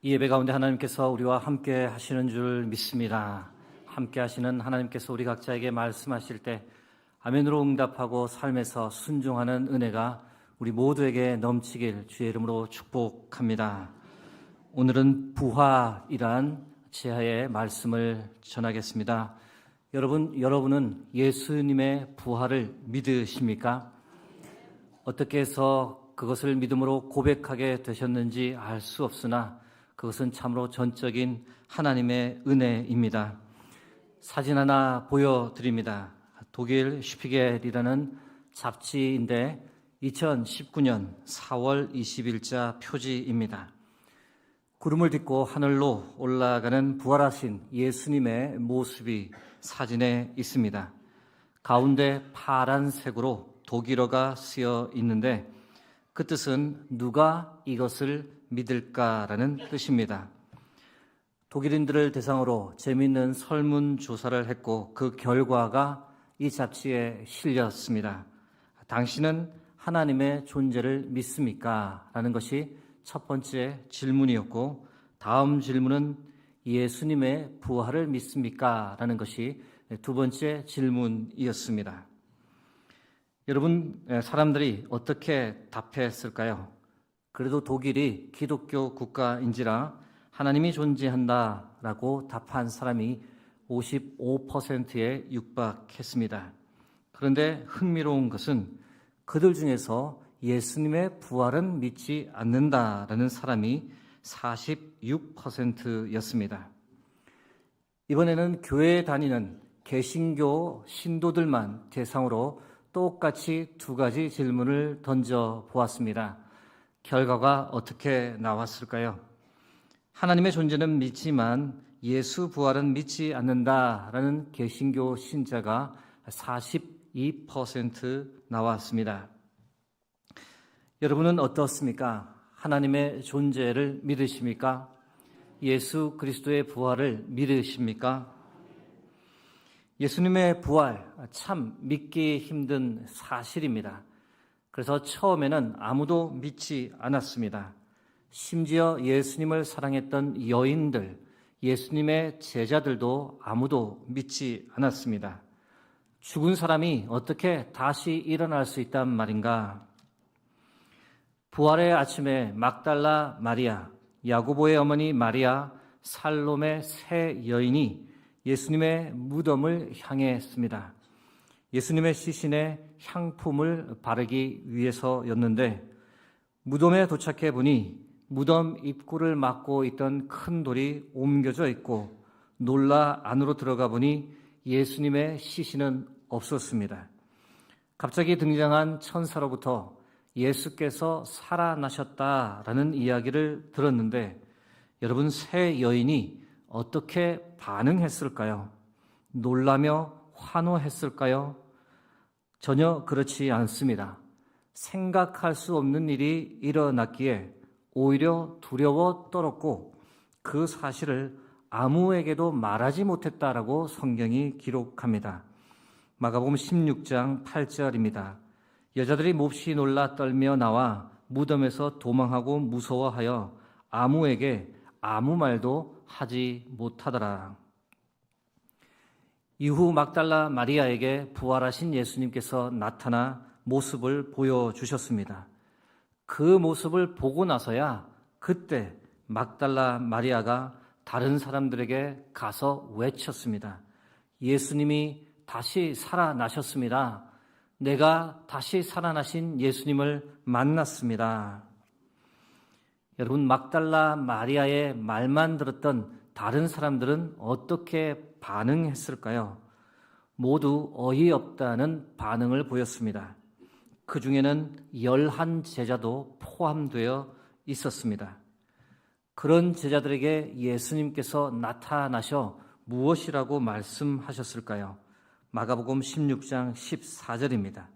이 예배 가운데 하나님께서 우리와 함께 하시는 줄 믿습니다. 함께 하시는 하나님께서 우리 각자에게 말씀하실 때 아멘으로 응답하고 삶에서 순종하는 은혜가 우리 모두에게 넘치길 주의 이름으로 축복합니다. 오늘은 부활이란 제하의 말씀을 전하겠습니다. 여러분은 예수님의 부활을 믿으십니까? 어떻게 해서 그것을 믿음으로 고백하게 되셨는지 알 수 없으나 그것은 참으로 전적인 하나님의 은혜입니다. 사진 하나 보여드립니다. 독일 슈피겔이라는 잡지인데 2019년 4월 20일자 표지입니다. 구름을 딛고 하늘로 올라가는 부활하신 예수님의 모습이 사진에 있습니다. 가운데 파란색으로 독일어가 쓰여 있는데 그 뜻은 누가 이것을 믿을까라는 뜻입니다. 독일인들을 대상으로 재미있는 설문조사를 했고 그 결과가 이 잡지에 실렸습니다. 당신은 하나님의 존재를 믿습니까? 라는 것이 첫 번째 질문이었고 다음 질문은 예수님의 부활을 믿습니까? 라는 것이 두 번째 질문이었습니다. 여러분, 사람들이 어떻게 답했을까요? 그래도 독일이 기독교 국가인지라 하나님이 존재한다라고 답한 사람이 55%에 육박했습니다. 그런데 흥미로운 것은 그들 중에서 예수님의 부활은 믿지 않는다라는 사람이 46%였습니다. 이번에는 교회에 다니는 개신교 신도들만 대상으로 똑같이 두 가지 질문을 던져보았습니다. 결과가 어떻게 나왔을까요? 하나님의 존재는 믿지만 예수 부활은 믿지 않는다라는 개신교 신자가 42% 나왔습니다. 여러분은 어떻습니까? 하나님의 존재를 믿으십니까? 예수 그리스도의 부활을 믿으십니까? 예수님의 부활 참 믿기 힘든 사실입니다. 그래서 처음에는 아무도 믿지 않았습니다. 심지어 예수님을 사랑했던 여인들, 예수님의 제자들도 아무도 믿지 않았습니다. 죽은 사람이 어떻게 다시 일어날 수 있단 말인가? 부활의 아침에 막달라 마리아, 야고보의 어머니 마리아, 살롬의 세 여인이 예수님의 무덤을 향했습니다. 예수님의 시신에 향품을 바르기 위해서였는데 무덤에 도착해 보니 무덤 입구를 막고 있던 큰 돌이 옮겨져 있고 놀라 안으로 들어가 보니 예수님의 시신은 없었습니다. 갑자기 등장한 천사로부터 예수께서 살아나셨다라는 이야기를 들었는데 여러분 세 여인이 어떻게 반응했을까요? 놀라며 환호했을까요? 전혀 그렇지 않습니다. 생각할 수 없는 일이 일어났기에 오히려 두려워 떨었고 그 사실을 아무에게도 말하지 못했다라고 성경이 기록합니다. 마가복음 16장 8절입니다. 여자들이 몹시 놀라 떨며 나와 무덤에서 도망하고 무서워하여 아무에게 아무 말도 하지 못하더라. 이후 막달라 마리아에게 부활하신 예수님께서 나타나 모습을 보여주셨습니다. 그 모습을 보고 나서야 그때 막달라 마리아가 다른 사람들에게 가서 외쳤습니다. 예수님이 다시 살아나셨습니다. 내가 다시 살아나신 예수님을 만났습니다. 여러분, 막달라 마리아의 말만 들었던 다른 사람들은 어떻게 반응했을까요? 모두 어이없다는 반응을 보였습니다. 그 중에는 11 제자도 포함되어 있었습니다. 그런 제자들에게 예수님께서 나타나셔 무엇이라고 말씀하셨을까요? 마가복음 16장 14절입니다.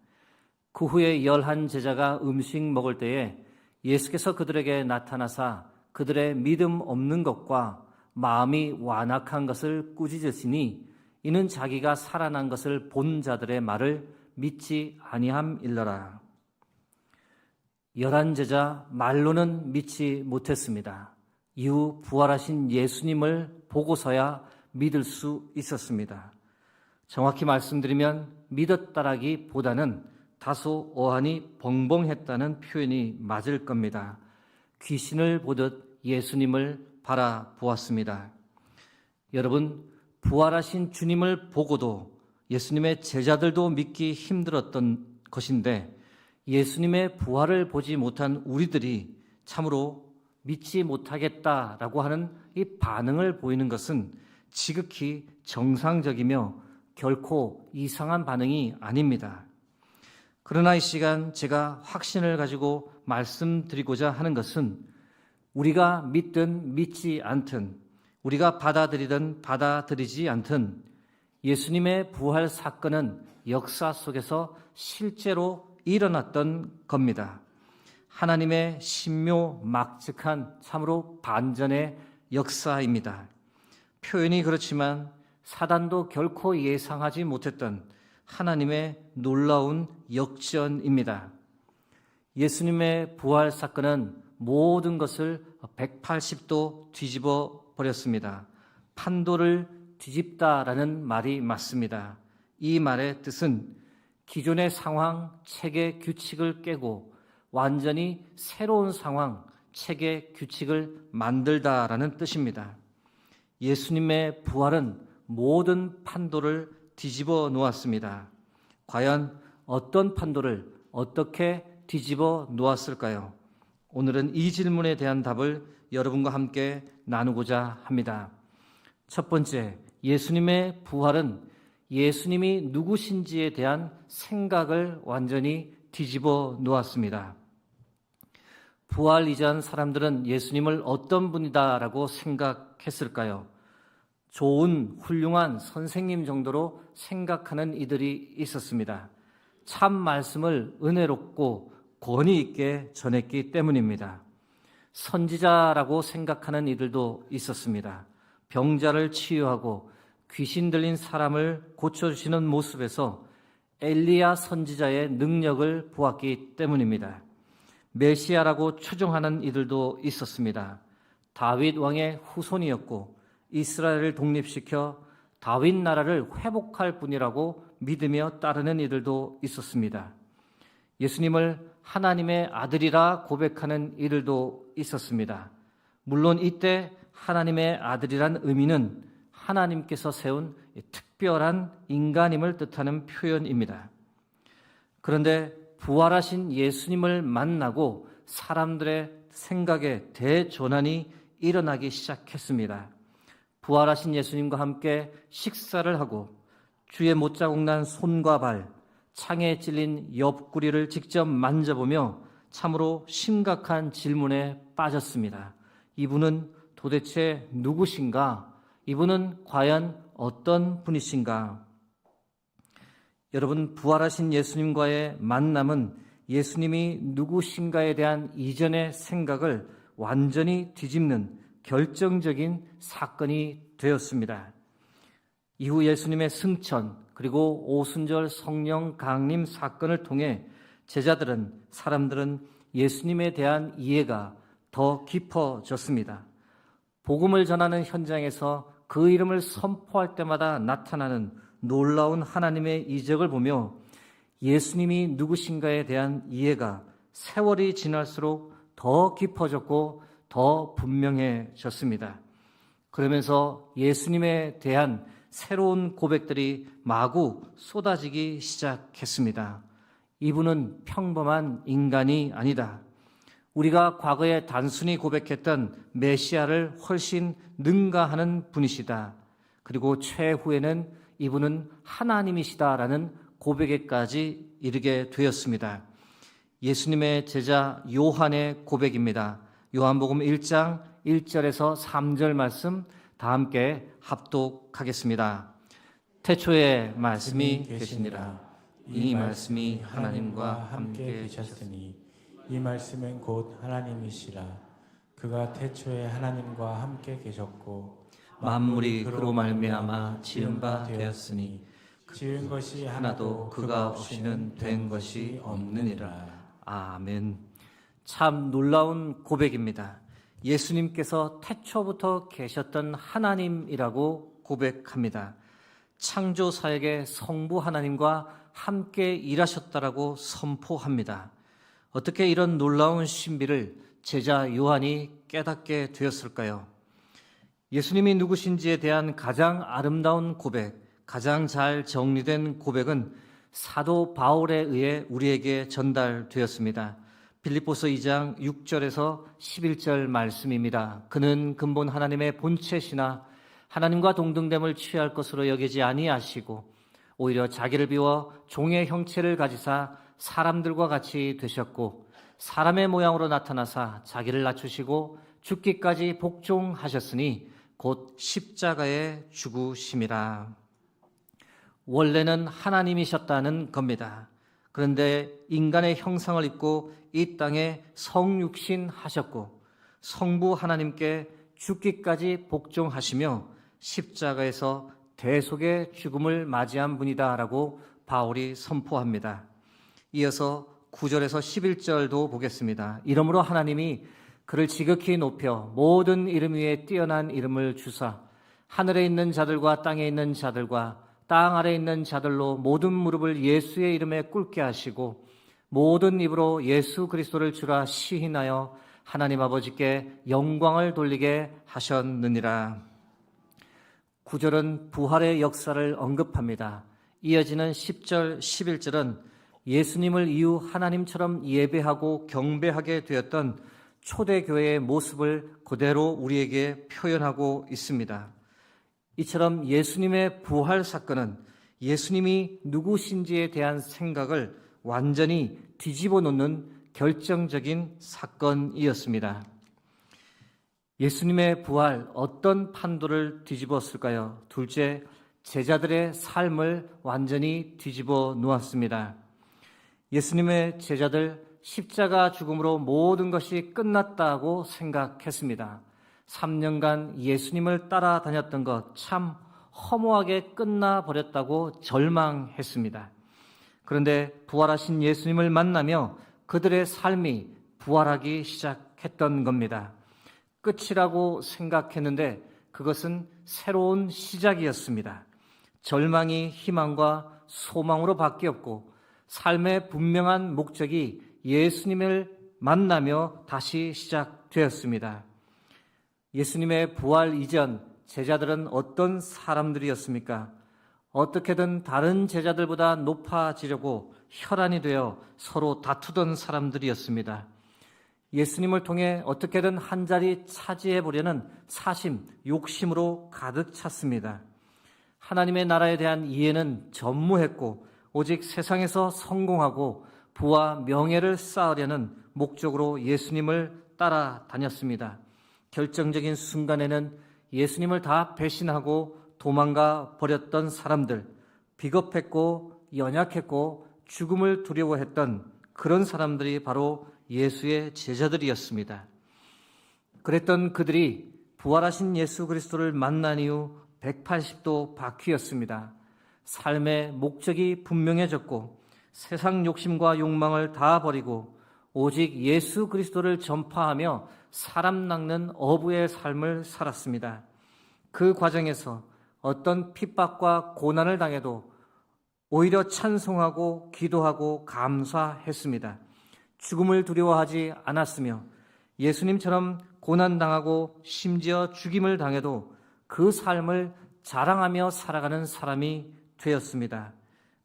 그 후에 11 제자가 음식 먹을 때에 예수께서 그들에게 나타나사 그들의 믿음 없는 것과 마음이 완악한 것을 꾸짖으시니 이는 자기가 살아난 것을 본 자들의 말을 믿지 아니함일러라. 11 제자 말로는 믿지 못했습니다. 이후 부활하신 예수님을 보고서야 믿을 수 있었습니다. 정확히 말씀드리면 믿었다라기보다는 다소 어안이 벙벙했다는 표현이 맞을 겁니다. 귀신을 보듯 예수님을 바라보았습니다. 여러분, 부활하신 주님을 보고도 예수님의 제자들도 믿기 힘들었던 것인데 예수님의 부활을 보지 못한 우리들이 참으로 믿지 못하겠다라고 하는 이 반응을 보이는 것은 지극히 정상적이며 결코 이상한 반응이 아닙니다. 그러나 이 시간 제가 확신을 가지고 말씀드리고자 하는 것은 우리가 믿든 믿지 않든 우리가 받아들이든 받아들이지 않든 예수님의 부활 사건은 역사 속에서 실제로 일어났던 겁니다. 하나님의 신묘막측한 참으로 반전의 역사입니다. 표현이 그렇지만 사단도 결코 예상하지 못했던 하나님의 놀라운 역전입니다. 예수님의 부활 사건은 모든 것을 180도 뒤집어 버렸습니다. 판도를 뒤집다라는 말이 맞습니다. 이 말의 뜻은 기존의 상황, 체계, 규칙을 깨고 완전히 새로운 상황, 체계, 규칙을 만들다라는 뜻입니다. 예수님의 부활은 모든 판도를 뒤집어 놓았습니다. 과연 어떤 판도를 어떻게 뒤집어 놓았을까요? 오늘은 이 질문에 대한 답을 여러분과 함께 나누고자 합니다. 첫 번째, 예수님의 부활은 예수님이 누구신지에 대한 생각을 완전히 뒤집어 놓았습니다. 부활 이전 사람들은 예수님을 어떤 분이다라고 생각했을까요? 좋은, 훌륭한 선생님 정도로 생각하는 이들이 있었습니다. 참 말씀을 은혜롭고 권위 있게 전했기 때문입니다. 선지자라고 생각하는 이들도 있었습니다. 병자를 치유하고 귀신 들린 사람을 고쳐주시는 모습에서 엘리야 선지자의 능력을 보았기 때문입니다. 메시아라고 추종하는 이들도 있었습니다. 다윗 왕의 후손이었고 이스라엘을 독립시켜 다윗 나라를 회복할 분이라고 믿으며 따르는 이들도 있었습니다. 예수님을 하나님의 아들이라 고백하는 이들도 있었습니다. 물론 이때 하나님의 아들이란 의미는 하나님께서 세운 특별한 인간임을 뜻하는 표현입니다. 그런데 부활하신 예수님을 만나고 사람들의 생각에 대전환이 일어나기 시작했습니다. 부활하신 예수님과 함께 식사를 하고 주의 못자국 난 손과 발, 창에 찔린 옆구리를 직접 만져보며 참으로 심각한 질문에 빠졌습니다. 이분은 도대체 누구신가? 이분은 과연 어떤 분이신가? 여러분, 부활하신 예수님과의 만남은 예수님이 누구신가에 대한 이전의 생각을 완전히 뒤집는 결정적인 사건이 되었습니다. 이후 예수님의 승천 그리고 오순절 성령 강림 사건을 통해 제자들은 사람들은 예수님에 대한 이해가 더 깊어졌습니다. 복음을 전하는 현장에서 그 이름을 선포할 때마다 나타나는 놀라운 하나님의 이적을 보며 예수님이 누구신가에 대한 이해가 세월이 지날수록 더 깊어졌고 더 분명해졌습니다. 그러면서 예수님에 대한 새로운 고백들이 마구 쏟아지기 시작했습니다. 이분은 평범한 인간이 아니다. 우리가 과거에 단순히 고백했던 메시아를 훨씬 능가하는 분이시다. 그리고 최후에는 이분은 하나님이시다라는 고백에까지 이르게 되었습니다. 예수님의 제자 요한의 고백입니다. 요한복음 1장 1절에서 3절 말씀 다 함께 합독하겠습니다. 태초에 말씀이 계시니라. 이 말씀이 하나님과 함께 계셨으니 이 말씀은 곧 하나님이시라. 그가 태초에 하나님과 함께 계셨고 만물이 그로 말미암아 지은 바 되었으니 지은 것이 하나도 그가 없이는 된 것이 없느니라. 아멘. 참 놀라운 고백입니다. 예수님께서 태초부터 계셨던 하나님이라고 고백합니다. 창조 사역의 성부 하나님과 함께 일하셨다라고 선포합니다. 어떻게 이런 놀라운 신비를 제자 요한이 깨닫게 되었을까요? 예수님이 누구신지에 대한 가장 아름다운 고백, 가장 잘 정리된 고백은 사도 바울에 의해 우리에게 전달되었습니다. 빌립보서 2장 6절에서 11절 말씀입니다. 그는 근본 하나님의 본체시나 하나님과 동등됨을 취할 것으로 여기지 아니하시고 오히려 자기를 비워 종의 형체를 가지사 사람들과 같이 되셨고 사람의 모양으로 나타나사 자기를 낮추시고 죽기까지 복종하셨으니 곧 십자가에 죽으심이라. 원래는 하나님이셨다는 겁니다. 그런데 인간의 형상을 입고 이 땅에 성육신 하셨고 성부 하나님께 죽기까지 복종하시며 십자가에서 대속의 죽음을 맞이한 분이다라고 바울이 선포합니다. 이어서 9절에서 11절도 보겠습니다. 이러므로 하나님이 그를 지극히 높여 모든 이름 위에 뛰어난 이름을 주사 하늘에 있는 자들과 땅에 있는 자들과 땅 아래에 있는 자들로 모든 무릎을 예수의 이름에 꿇게 하시고 모든 입으로 예수 그리스도를 주라 시인하여 하나님 아버지께 영광을 돌리게 하셨느니라. 9절은 부활의 역사를 언급합니다. 이어지는 10절, 11절은 예수님을 이후 하나님처럼 예배하고 경배하게 되었던 초대교회의 모습을 그대로 우리에게 표현하고 있습니다. 이처럼 예수님의 부활 사건은 예수님이 누구신지에 대한 생각을 완전히 뒤집어 놓는 결정적인 사건이었습니다. 예수님의 부활, 어떤 판도를 뒤집었을까요? 둘째, 제자들의 삶을 완전히 뒤집어 놓았습니다. 예수님의 제자들 십자가 죽음으로 모든 것이 끝났다고 생각했습니다. 3년간 예수님을 따라다녔던 것 참 허무하게 끝나버렸다고 절망했습니다. 그런데 부활하신 예수님을 만나며 그들의 삶이 부활하기 시작했던 겁니다. 끝이라고 생각했는데 그것은 새로운 시작이었습니다. 절망이 희망과 소망으로 바뀌었고 삶의 분명한 목적이 예수님을 만나며 다시 시작되었습니다. 예수님의 부활 이전 제자들은 어떤 사람들이었습니까? 어떻게든 다른 제자들보다 높아지려고 혈안이 되어 서로 다투던 사람들이었습니다. 예수님을 통해 어떻게든 한 자리 차지해보려는 사심, 욕심으로 가득 찼습니다. 하나님의 나라에 대한 이해는 전무했고 오직 세상에서 성공하고 부와 명예를 쌓으려는 목적으로 예수님을 따라다녔습니다. 결정적인 순간에는 예수님을 다 배신하고 도망가 버렸던 사람들, 비겁했고 연약했고 죽음을 두려워했던 그런 사람들이 바로 예수의 제자들이었습니다. 그랬던 그들이 부활하신 예수 그리스도를 만난 이후 180도 바뀌었습니다. 삶의 목적이 분명해졌고 세상 욕심과 욕망을 다 버리고 오직 예수 그리스도를 전파하며 사람 낚는 어부의 삶을 살았습니다. 그 과정에서 어떤 핍박과 고난을 당해도 오히려 찬송하고 기도하고 감사했습니다. 죽음을 두려워하지 않았으며 예수님처럼 고난당하고 심지어 죽임을 당해도 그 삶을 자랑하며 살아가는 사람이 되었습니다.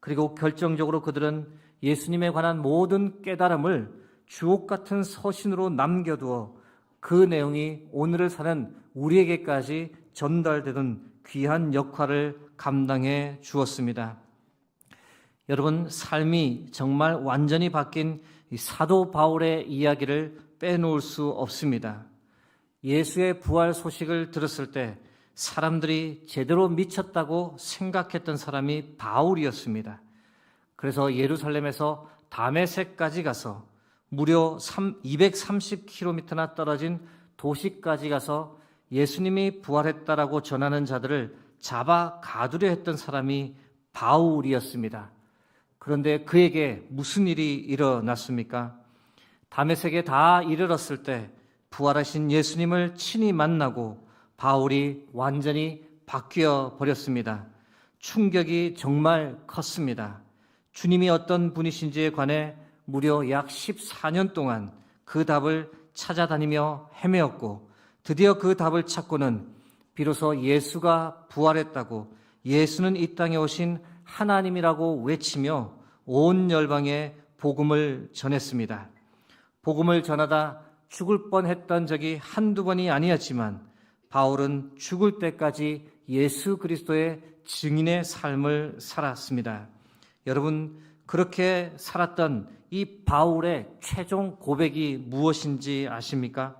그리고 결정적으로 그들은 예수님에 관한 모든 깨달음을 주옥 같은 서신으로 남겨두어 그 내용이 오늘을 사는 우리에게까지 전달되던 귀한 역할을 감당해 주었습니다. 여러분, 삶이 정말 완전히 바뀐 이 사도 바울의 이야기를 빼놓을 수 없습니다. 예수의 부활 소식을 들었을 때 사람들이 제대로 미쳤다고 생각했던 사람이 바울이었습니다. 그래서 예루살렘에서 다메섹까지 가서 무려 230km나 떨어진 도시까지 가서 예수님이 부활했다라고 전하는 자들을 잡아 가두려 했던 사람이 바울이었습니다. 그런데 그에게 무슨 일이 일어났습니까? 다메섹에 다 이르렀을 때 부활하신 예수님을 친히 만나고 바울이 완전히 바뀌어 버렸습니다. 충격이 정말 컸습니다. 주님이 어떤 분이신지에 관해 무려 약 14년 동안 그 답을 찾아다니며 헤매었고, 드디어 그 답을 찾고는 비로소 예수가 부활했다고, 예수는 이 땅에 오신 하나님이라고 외치며 온 열방에 복음을 전했습니다. 복음을 전하다 죽을 뻔했던 적이 한두 번이 아니었지만 바울은 죽을 때까지 예수 그리스도의 증인의 삶을 살았습니다. 여러분, 그렇게 살았던 이 바울의 최종 고백이 무엇인지 아십니까?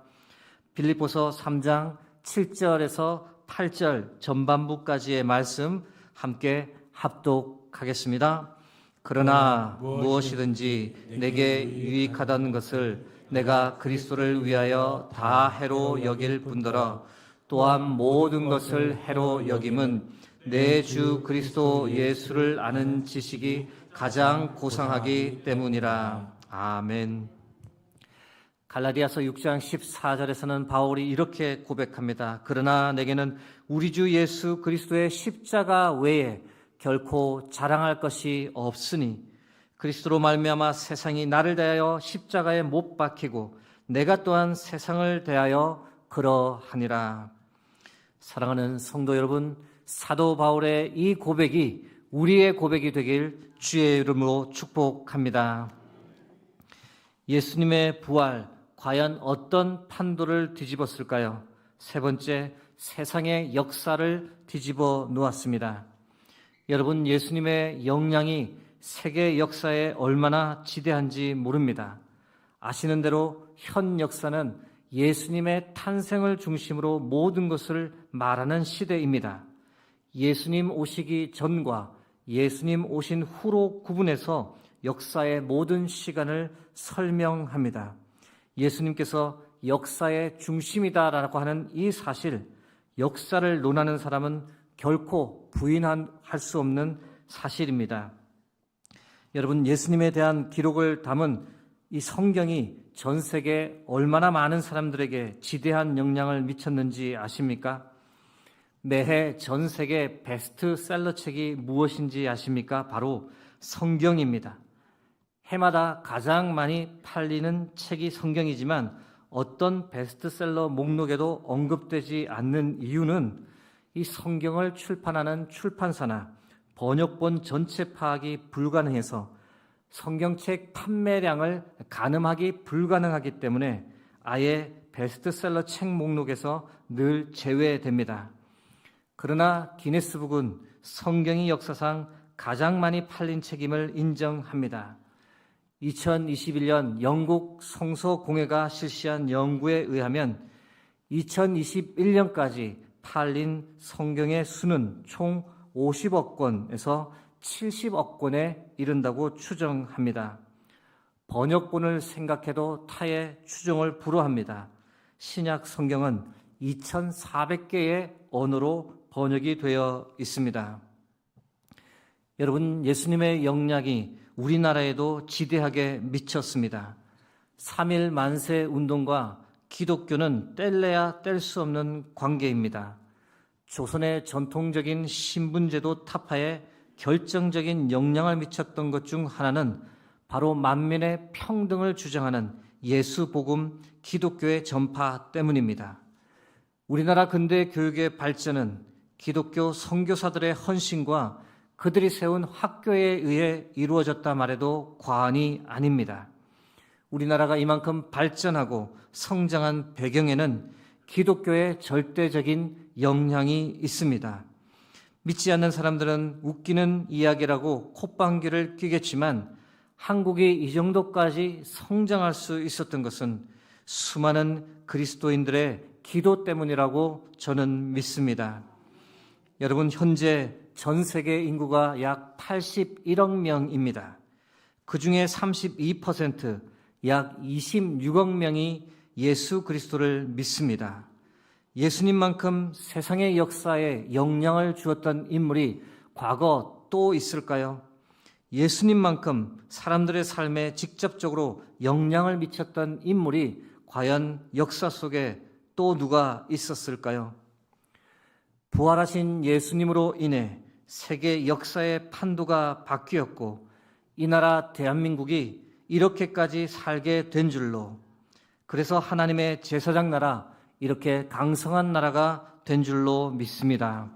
빌립보서 3장 7절에서 8절 전반부까지의 말씀 함께 합독하겠습니다. 그러나 무엇이든지 내게 유익하던 것을 내가 그리스도를 위하여 다 해로 여길 뿐더러 또한 모든 것을 해로 여김은 내 주 그리스도 예수를 아는 지식이 가장 고상하기 때문이라. 아멘. 갈라디아서 6장 14절에서는 바울이 이렇게 고백합니다. 그러나 내게는 우리 주 예수 그리스도의 십자가 외에 결코 자랑할 것이 없으니 그리스도로 말미암아 세상이 나를 대하여 십자가에 못 박히고 내가 또한 세상을 대하여 그러하니라. 사랑하는 성도 여러분, 사도 바울의 이 고백이 우리의 고백이 되길 주의 이름으로 축복합니다. 예수님의 부활, 과연 어떤 판도를 뒤집었을까요? 세 번째, 세상의 역사를 뒤집어 놓았습니다. 여러분, 예수님의 영향이 세계 역사에 얼마나 지대한지 모릅니다. 아시는 대로 현 역사는 예수님의 탄생을 중심으로 모든 것을 말하는 시대입니다. 예수님 오시기 전과 예수님 오신 후로 구분해서 역사의 모든 시간을 설명합니다. 예수님께서 역사의 중심이다라고 하는 이 사실, 역사를 논하는 사람은 결코 부인할 수 없는 사실입니다. 여러분, 예수님에 대한 기록을 담은 이 성경이 전 세계 얼마나 많은 사람들에게 지대한 영향을 미쳤는지 아십니까? 매해 전 세계 베스트셀러 책이 무엇인지 아십니까? 바로 성경입니다. 해마다 가장 많이 팔리는 책이 성경이지만 어떤 베스트셀러 목록에도 언급되지 않는 이유는 이 성경을 출판하는 출판사나 번역본 전체 파악이 불가능해서 성경책 판매량을 가늠하기 불가능하기 때문에 아예 베스트셀러 책 목록에서 늘 제외됩니다. 그러나 기네스북은 성경이 역사상 가장 많이 팔린 책임을 인정합니다. 2021년 영국 성서공회가 실시한 연구에 의하면 2021년까지 팔린 성경의 수는 총 50억 권에서 70억 권에 이른다고 추정합니다. 번역본을 생각해도 타의 추정을 불허합니다. 신약 성경은 2,400개의 언어로 번역이 되어 있습니다. 여러분, 예수님의 영향이 우리나라에도 지대하게 미쳤습니다. 3.1 만세 운동과 기독교는 뗄래야 뗄 수 없는 관계입니다. 조선의 전통적인 신분제도 타파에 결정적인 영향을 미쳤던 것 중 하나는 바로 만민의 평등을 주장하는 예수복음 기독교의 전파 때문입니다. 우리나라 근대 교육의 발전은 기독교 선교사들의 헌신과 그들이 세운 학교에 의해 이루어졌다 말해도 과언이 아닙니다. 우리나라가 이만큼 발전하고 성장한 배경에는 기독교의 절대적인 영향이 있습니다. 믿지 않는 사람들은 웃기는 이야기라고 콧방귀를 뀌겠지만 한국이 이 정도까지 성장할 수 있었던 것은 수많은 그리스도인들의 기도 때문이라고 저는 믿습니다. 여러분, 현재 전 세계 인구가 약 81억 명입니다. 그 중에 32%, 약 26억 명이 예수 그리스도를 믿습니다. 예수님만큼 세상의 역사에 영향을 주었던 인물이 과거 또 있을까요? 예수님만큼 사람들의 삶에 직접적으로 영향을 미쳤던 인물이 과연 역사 속에 또 누가 있었을까요? 부활하신 예수님으로 인해 세계 역사의 판도가 바뀌었고 이 나라 대한민국이 이렇게까지 살게 된 줄로, 그래서 하나님의 제사장 나라, 이렇게 강성한 나라가 된 줄로 믿습니다.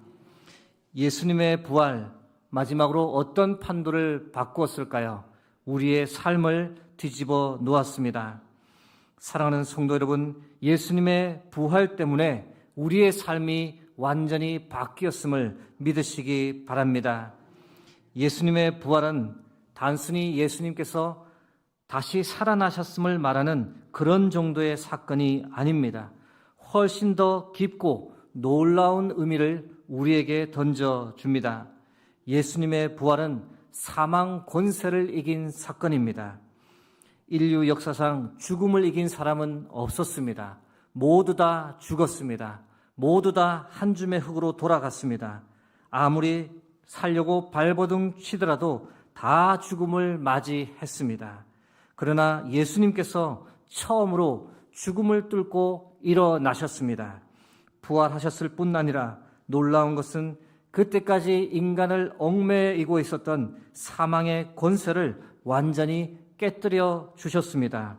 예수님의 부활, 마지막으로 어떤 판도를 바꾸었을까요? 우리의 삶을 뒤집어 놓았습니다. 사랑하는 성도 여러분, 예수님의 부활 때문에 우리의 삶이 완전히 바뀌었음을 믿으시기 바랍니다. 예수님의 부활은 단순히 예수님께서 다시 살아나셨음을 말하는 그런 정도의 사건이 아닙니다. 훨씬 더 깊고 놀라운 의미를 우리에게 던져줍니다. 예수님의 부활은 사망 권세를 이긴 사건입니다. 인류 역사상 죽음을 이긴 사람은 없었습니다. 모두 다 죽었습니다. 모두 다 한 줌의 흙으로 돌아갔습니다. 아무리 살려고 발버둥 치더라도 다 죽음을 맞이했습니다. 그러나 예수님께서 처음으로 죽음을 뚫고 일어나셨습니다. 부활하셨을 뿐 아니라 놀라운 것은 그때까지 인간을 얽매이고 있었던 사망의 권세를 완전히 깨뜨려 주셨습니다.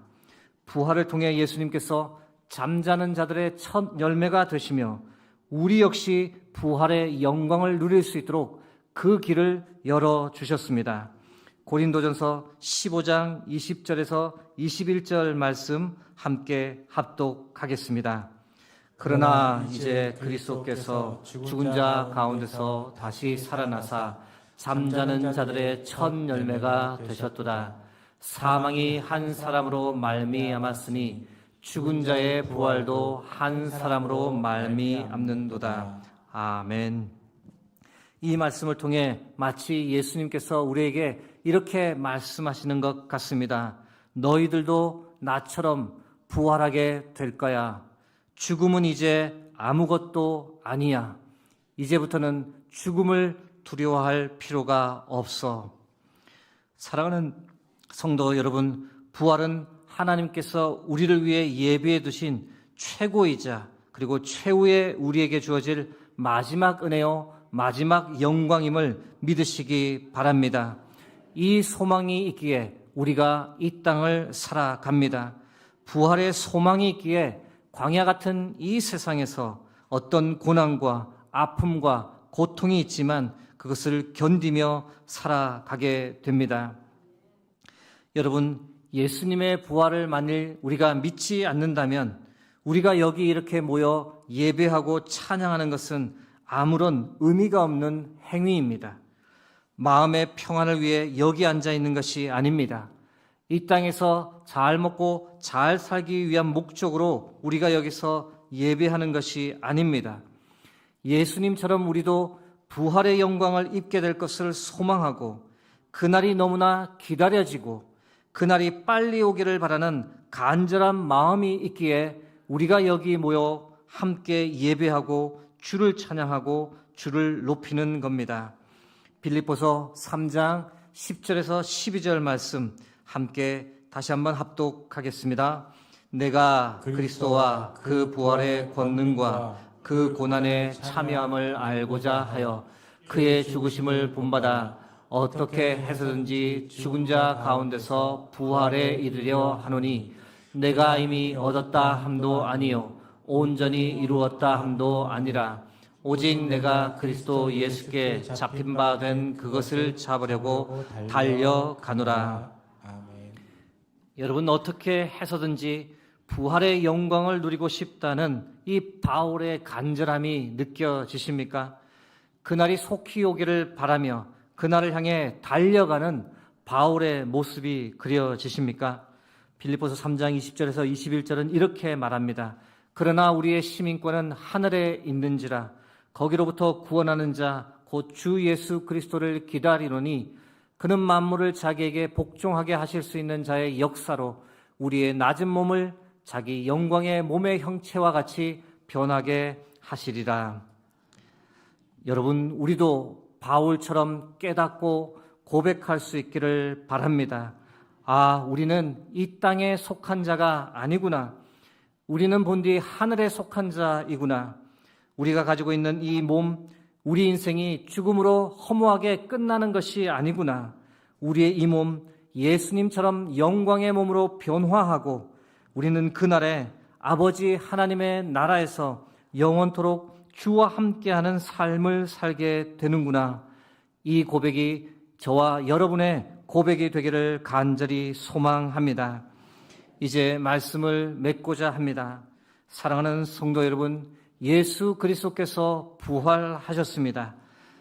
부활을 통해 예수님께서 잠자는 자들의 첫 열매가 되시며 우리 역시 부활의 영광을 누릴 수 있도록 그 길을 열어주셨습니다. 고린도전서 15장 20절에서 21절 말씀 함께 합독하겠습니다. 그러나 이제 그리스도께서 죽은 자 가운데서 다시 살아나사 잠자는 자들의 첫 열매가 되셨도다. 사망이 한 사람으로 말미암았으니 죽은 자의 부활도 한 사람으로 말미암는도다. 아멘. 이 말씀을 통해 마치 예수님께서 우리에게 이렇게 말씀하시는 것 같습니다. 너희들도 나처럼 부활하게 될 거야. 죽음은 이제 아무것도 아니야. 이제부터는 죽음을 두려워할 필요가 없어. 사랑하는 성도 여러분, 부활은 하나님께서 우리를 위해 예비해 두신 최고이자 그리고 최후의 우리에게 주어질 마지막 은혜요, 마지막 영광임을 믿으시기 바랍니다. 이 소망이 있기에 우리가 이 땅을 살아갑니다. 부활의 소망이 있기에 광야 같은 이 세상에서 어떤 고난과 아픔과 고통이 있지만 그것을 견디며 살아가게 됩니다. 여러분, 예수님의 부활을 만일 우리가 믿지 않는다면 우리가 여기 이렇게 모여 예배하고 찬양하는 것은 아무런 의미가 없는 행위입니다. 마음의 평안을 위해 여기 앉아 있는 것이 아닙니다. 이 땅에서 잘 먹고 잘 살기 위한 목적으로 우리가 여기서 예배하는 것이 아닙니다. 예수님처럼 우리도 부활의 영광을 입게 될 것을 소망하고 그날이 너무나 기다려지고 그날이 빨리 오기를 바라는 간절한 마음이 있기에 우리가 여기 모여 함께 예배하고 주를 찬양하고 주를 높이는 겁니다. 빌립보서 3장 10절에서 12절 말씀 함께 다시 한번 합독하겠습니다. 내가 그리스도와 그 부활의 권능과 그 고난의 참여함을 알고자 하여 그의 죽으심을 본받아 어떻게 해서든지 죽은 자 가운데서 부활에 이르려 하노니 내가 이미 얻었다 함도 아니요 온전히 이루었다 함도 아니라 오직 내가 그리스도 예수께 잡힌 바 된 그것을 잡으려고 달려가노라. 아멘. 여러분, 어떻게 해서든지 부활의 영광을 누리고 싶다는 이 바울의 간절함이 느껴지십니까? 그날이 속히 오기를 바라며 그날을 향해 달려가는 바울의 모습이 그려지십니까? 빌립보서 3장 20절에서 21절은 이렇게 말합니다. 그러나 우리의 시민권은 하늘에 있는지라 거기로부터 구원하는 자 곧 주 예수 그리스도를 기다리노니 그는 만물을 자기에게 복종하게 하실 수 있는 자의 역사로 우리의 낮은 몸을 자기 영광의 몸의 형체와 같이 변하게 하시리라. 여러분, 우리도 바울처럼 깨닫고 고백할 수 있기를 바랍니다. 아, 우리는 이 땅에 속한 자가 아니구나. 우리는 본디 하늘에 속한 자이구나. 우리가 가지고 있는 이 몸, 우리 인생이 죽음으로 허무하게 끝나는 것이 아니구나. 우리의 이 몸, 예수님처럼 영광의 몸으로 변화하고 우리는 그날에 아버지 하나님의 나라에서 영원토록 주와 함께하는 삶을 살게 되는구나. 이 고백이 저와 여러분의 고백이 되기를 간절히 소망합니다. 이제 말씀을 맺고자 합니다. 사랑하는 성도 여러분, 예수 그리스도께서 부활하셨습니다.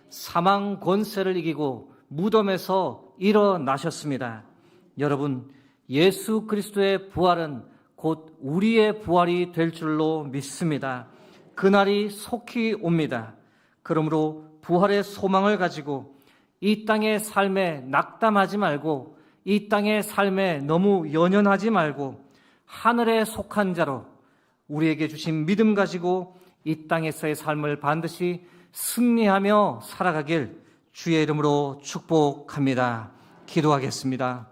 사망 권세를 이기고 무덤에서 일어나셨습니다. 여러분, 예수 그리스도의 부활은 곧 우리의 부활이 될 줄로 믿습니다. 그날이 속히 옵니다. 그러므로 부활의 소망을 가지고 이 땅의 삶에 낙담하지 말고 이 땅의 삶에 너무 연연하지 말고 하늘에 속한 자로 우리에게 주신 믿음 가지고 이 땅에서의 삶을 반드시 승리하며 살아가길 주의 이름으로 축복합니다. 기도하겠습니다.